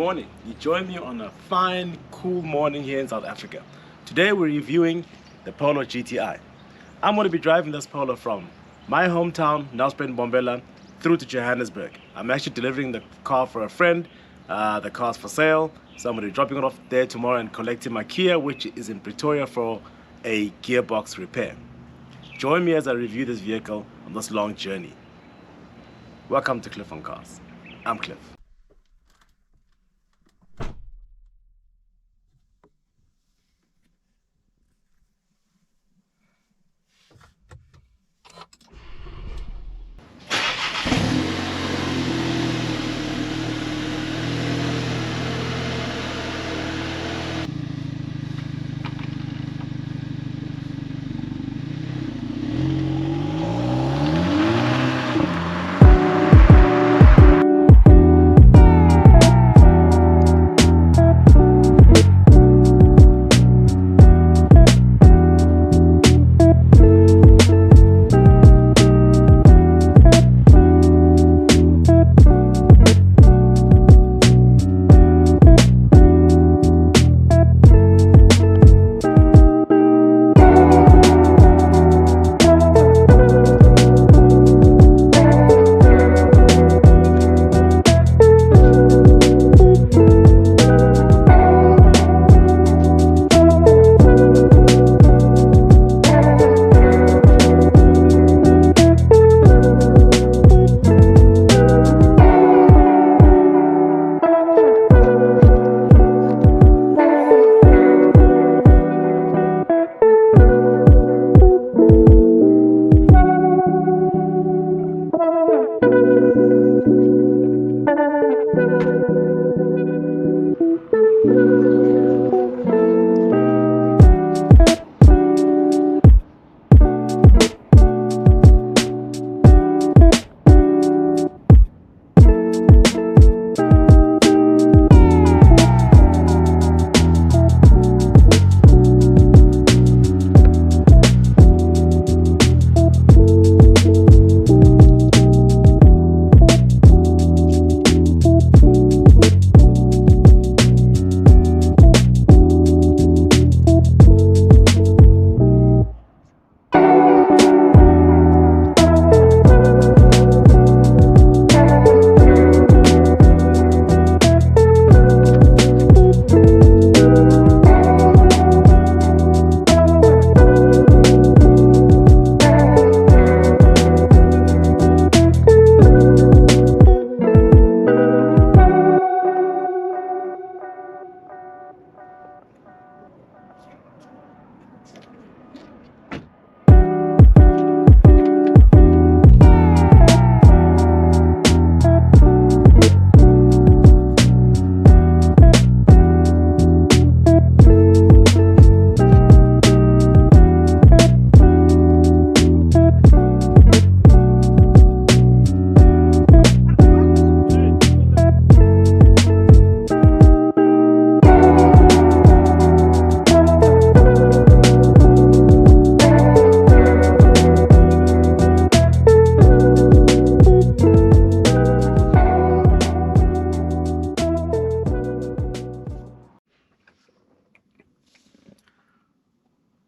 morning. You join me on a fine, cool morning here in South Africa. Today we're reviewing the Polo GTI. I'm going to be driving this Polo from my hometown, Nelspruit, Bombela, through to Johannesburg. I'm actually delivering the car for a friend. The car's for sale, so I'm going to be dropping it off there tomorrow and collecting my Kia, which is in Pretoria, for a gearbox repair. Join me as I review this vehicle on this long journey. Welcome to Cliff on Cars. I'm Cliff.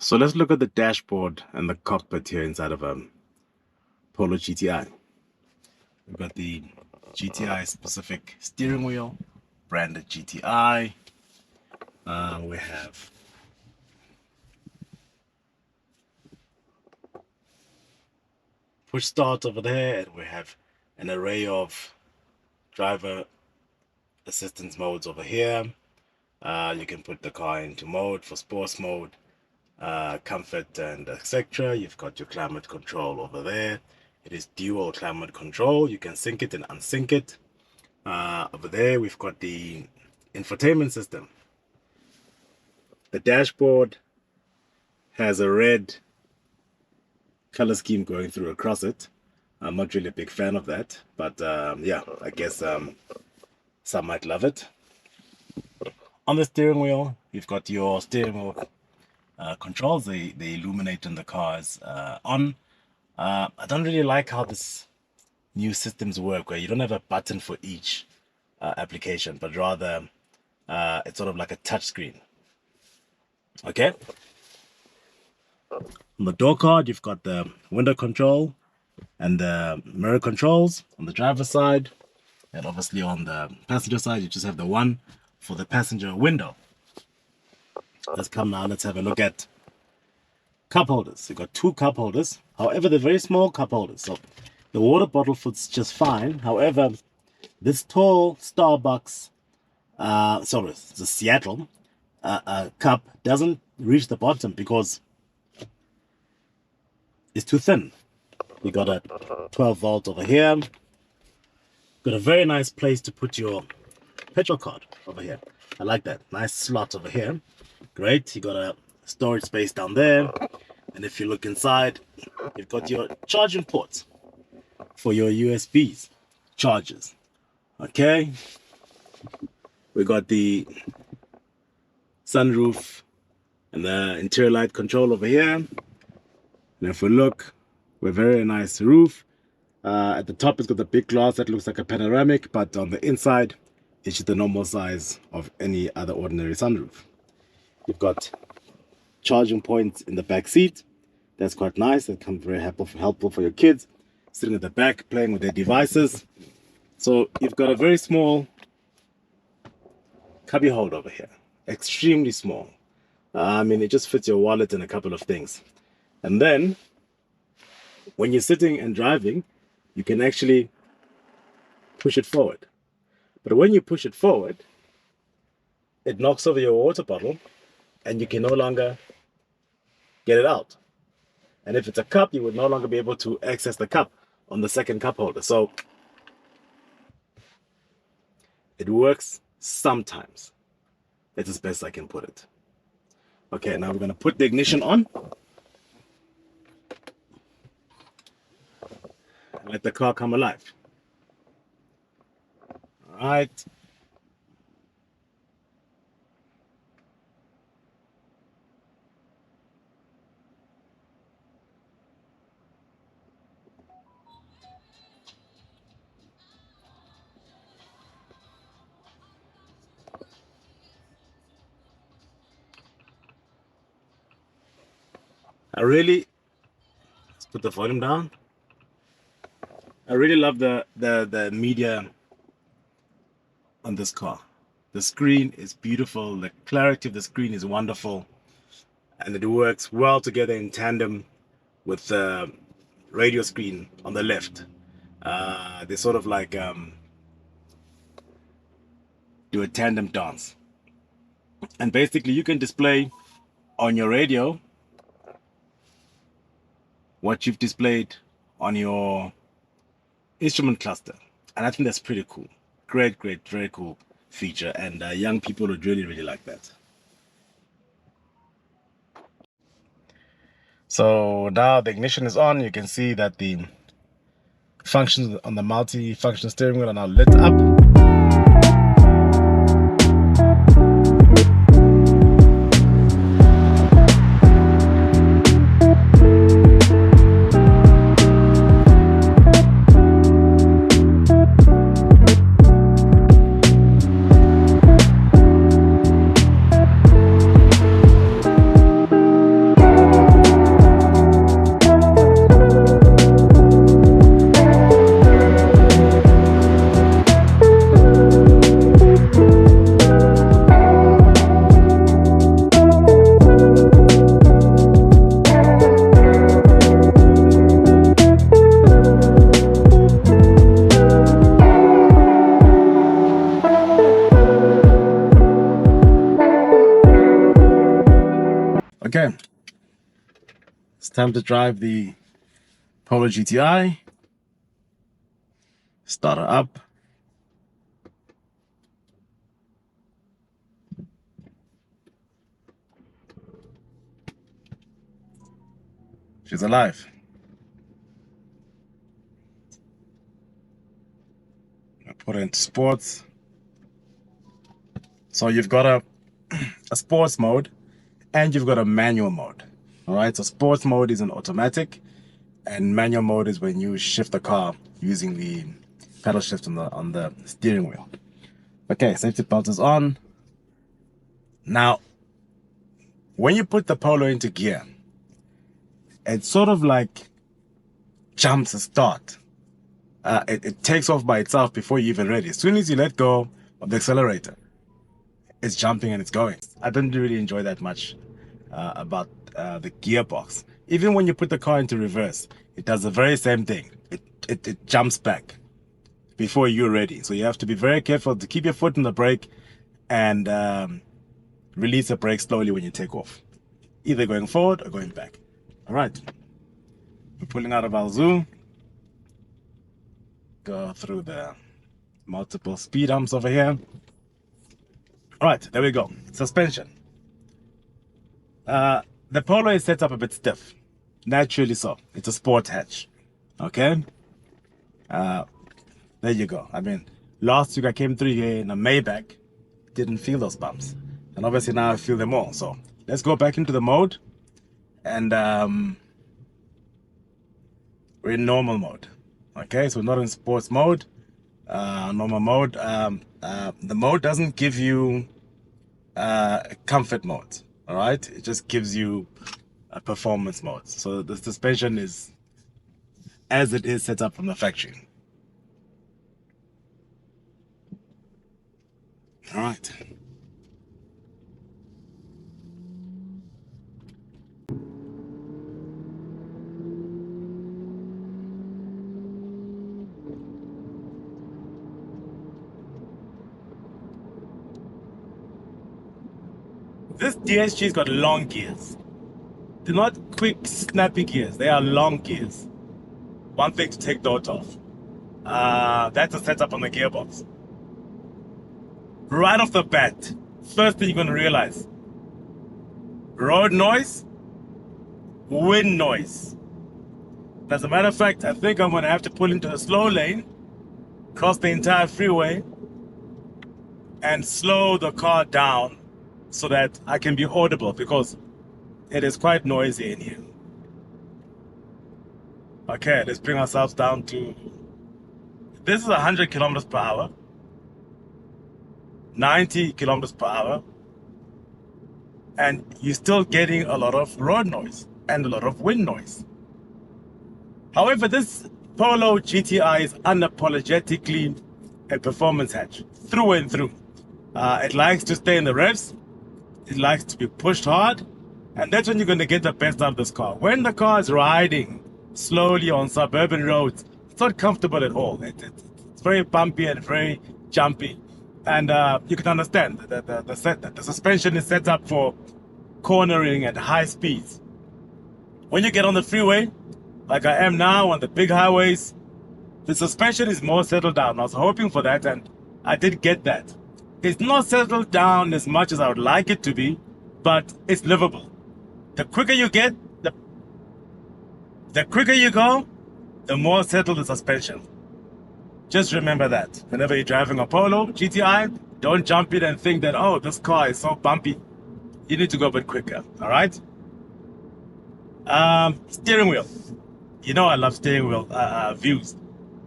So let's look at the dashboard and the cockpit here inside of a Polo GTI. We've got the GTI specific steering wheel, branded GTI. We have push start over there, and we have an array of driver assistance modes over here. You can put the car into mode for sports mode, comfort, and etc. You've got your climate control over there. It is dual climate control. You can sync it and unsync it. Over there we've got the infotainment system. The dashboard has a red color scheme going through across it. I'm not really a big fan of that, but yeah, I guess some might love it. On the steering wheel, you've got your steering wheel controls. They illuminate when the car is on. I don't really like how this new systems work, where you don't have a button for each application, but rather it's sort of like a touch screen. Okay. On the door card, you've got the window control and the mirror controls on the driver's side. And obviously on the passenger side, you just have the one for the passenger window. Let's come now, let's have a look at cup holders. You've got two cup holders. However, they're very small cup holders. So the water bottle fits just fine. However, this tall Starbucks, sorry, the Seattle cup doesn't reach the bottom because it's too thin. You got a 12 volt over here. Got a very nice place to put your petrol card over here. I like that. Nice slot over here. Great. You got a storage space down there. And if you look inside, you've got your charging ports for your USBs chargers. Okay. We got the sunroof and the interior light control over here. And if we look, we're very nice roof. At the top, it's got the big glass that looks like a panoramic, but on the inside, it's just the normal size of any other ordinary sunroof. You've got charging points in the back seat. That's quite nice. That can be very helpful for your kids sitting at the back playing with their devices. So you've got a very small cubby hole over here, extremely small. I mean, it just fits your wallet and a couple of things. And then when you're sitting and driving, you can actually push it forward. But when you push it forward, it knocks over your water bottle and you can no longer get it out. And if it's a cup, you would no longer be able to access the cup on the second cup holder. So it works sometimes. It's as best I can put it. Okay, now we're going to put the ignition on. Let the car come alive. All right. Let's put the volume down. I really love the media on this car. The screen is beautiful. The clarity of the screen is wonderful. And it works well together in tandem with the radio screen on the left. They sort of like do a tandem dance. And basically you can display on your radio what you've displayed on your instrument cluster. And I think that's pretty cool. Great, very cool feature. And young people would really like that. So now the ignition is on. You can see that the functions on the multi-function steering wheel are now lit up. Okay, it's time to drive the Polo GTI. Start her up. She's alive. I put her into sports. So you've got a sports mode and you've got a manual mode. All right, so sports mode is an automatic and manual mode is when you shift the car using the pedal shift on the steering wheel. Okay, safety belt is on. Now, when you put the Polo into gear, it sort of like jumps a start. It takes off by itself before you're even ready. As soon as you let go of the accelerator, it's jumping and it's going. I didn't really enjoy that much about the gearbox. Even when you put the car into reverse, it does the very same thing. It jumps back before you're ready. So you have to be very careful to keep your foot on the brake and release the brake slowly when you take off, either going forward or going back. All right, we're pulling out of our zoo. Go through the multiple speed humps over here. All right, there we go. Suspension. The Polo is set up a bit stiff, naturally so. It's a sport hatch. Okay. There you go. I mean, last week I came through here in a Maybach, didn't feel those bumps, and obviously now I feel them all. So let's go back into the mode, and we're in normal mode. Okay, so we're not in sports mode. Normal mode. The mode doesn't give you comfort mode. All right, it just gives you a performance mode. So the suspension is as it is set up from the factory. All right. This DSG's got long gears. They're not quick, snappy gears. They are long gears. One thing to take note of. That's a setup on the gearbox. Right off the bat, first thing you're going to realize, road noise, wind noise. As a matter of fact, I think I'm going to have to pull into the slow lane, cross the entire freeway, and slow the car down so that I can be audible, because it is quite noisy in here. Okay, let's bring ourselves down to, this is 100 kilometers per hour, 90 kilometers per hour, and you're still getting a lot of road noise and a lot of wind noise. However, this Polo GTI is unapologetically a performance hatch, through and through. It likes to stay in the revs, it likes to be pushed hard, and that's when you're going to get the best out of this car. When the car is riding slowly on suburban roads, it's not comfortable at all. It's very bumpy and very jumpy. And you can understand that the suspension is set up for cornering at high speeds. When you get on the freeway, like I am now on the big highways, the suspension is more settled down. I was hoping for that, and I did get that. It's not settled down as much as I would like it to be, but it's livable. The quicker you get, the quicker you go, the more settled the suspension. Just remember that. Whenever you're driving a Polo GTI, don't jump in and think that, oh, this car is so bumpy. You need to go a bit quicker, all right? Steering wheel. You know I love steering wheel views.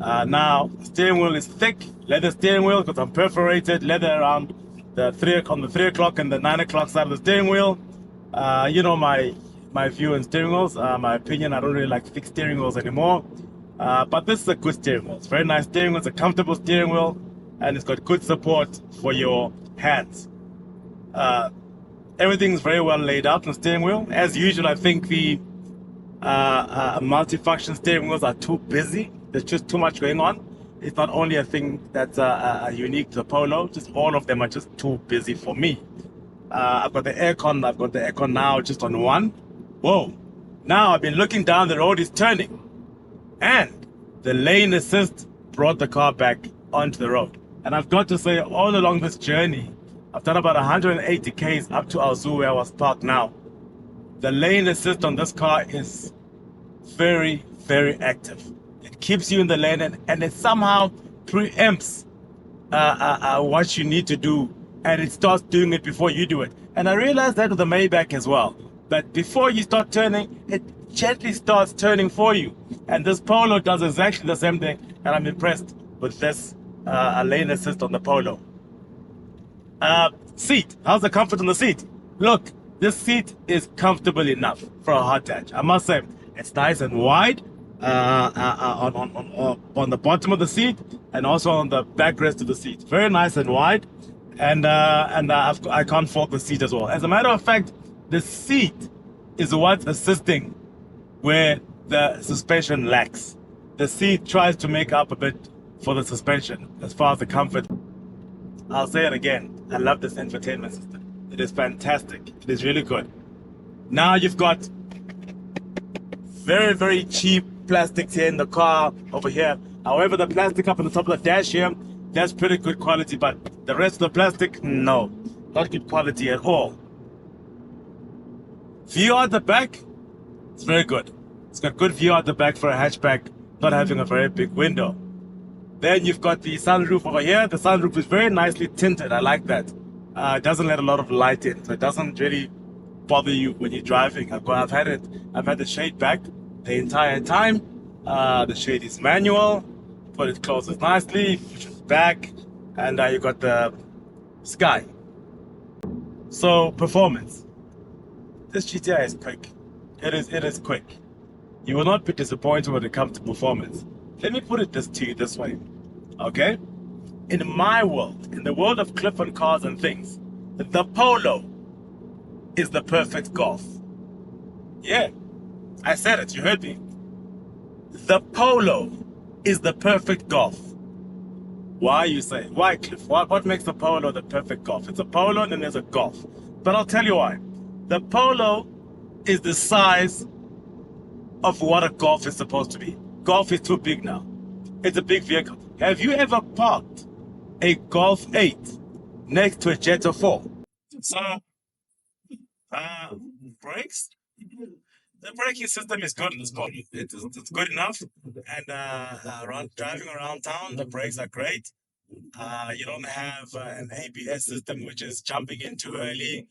Now, steering wheel is thick, leather steering wheel, because I'm perforated leather around the 3 o'clock and the 9 o'clock side of the steering wheel. You know my view on steering wheels, my opinion, I don't really like thick steering wheels anymore. But this is a good steering wheel. It's a very nice steering wheel, it's a comfortable steering wheel, and it's got good support for your hands. Everything's very well laid out on the steering wheel. As usual, I think the multifunction steering wheels are too busy. There's just too much going on. It's not only a thing that's unique to the Polo, just all of them are just too busy for me. I've got the aircon now just on one. Whoa, now I've been looking down, the road is turning, and the lane assist brought the car back onto the road. And I've got to say, all along this journey, I've done about 180 Ks up to our zoo where I was parked now. The lane assist on this car is very, very active. It keeps you in the lane, and it somehow preempts what you need to do, and it starts doing it before you do it. And I realized that with the Maybach as well, that before you start turning, it gently starts turning for you. And this Polo does exactly the same thing, and I'm impressed with this lane assist on the Polo. Seat. How's the comfort on the seat? Look, this seat is comfortable enough for a hot hatch. I must say, it's nice and wide on the bottom of the seat and also on the backrest of the seat. Very nice and wide, and I can't fault the seat as well. As a matter of fact, the seat is what's assisting where the suspension lacks. The seat tries to make up a bit for the suspension as far as the comfort. I'll say it again. I love this infotainment system. It is fantastic. It is really good. Now you've got very, very cheap plastics here in the car over here. However, the plastic up on the top of the dash here, that's pretty good quality, but the rest of the plastic, no, not good quality at all. View at the back, it's very good. It's got good view at the back for a hatchback, not having a very big window. Then you've got the sunroof over here. The sunroof is very nicely tinted. I like that. It doesn't let a lot of light in, so it doesn't really bother you when you're driving. I've had the shade back the entire time. The shade is manual, but it closes nicely, pushes back, and you got the sky. So performance. This GTI is quick. It is quick. You will not be disappointed when it comes to performance. Let me put it to you this way, okay? In my world, in the world of Clifton cars and things, the Polo is the perfect Golf. Yeah, I said it, you heard me. The Polo is the perfect Golf. Why, you say? Why, Cliff? What makes the Polo the perfect Golf? It's a Polo and then there's a Golf. But I'll tell you why. The Polo is the size of what a Golf is supposed to be. Golf is too big now. It's a big vehicle. Have you ever parked a Golf 8 next to a Jetta 4? So, brakes? The braking system is good in this Polo. It's good enough. And driving around town, the brakes are great. You don't have an ABS system which is jumping in too early,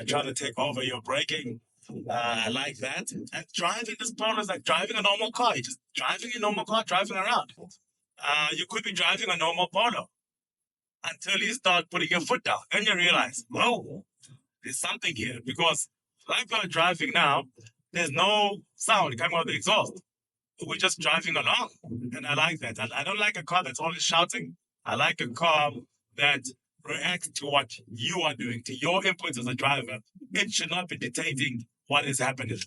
trying to take over your braking. I like that. And driving this Polo is like driving a normal car. You're just driving a normal car, driving around. You could be driving a normal Polo until you start putting your foot down and you realize, whoa, there's something here. Because like we're driving now, there's no sound coming out of the exhaust. We're just driving along. And I like that. I don't like a car that's always shouting. I like a car that reacts to what you are doing, to your inputs as a driver. It should not be dictating what is happening.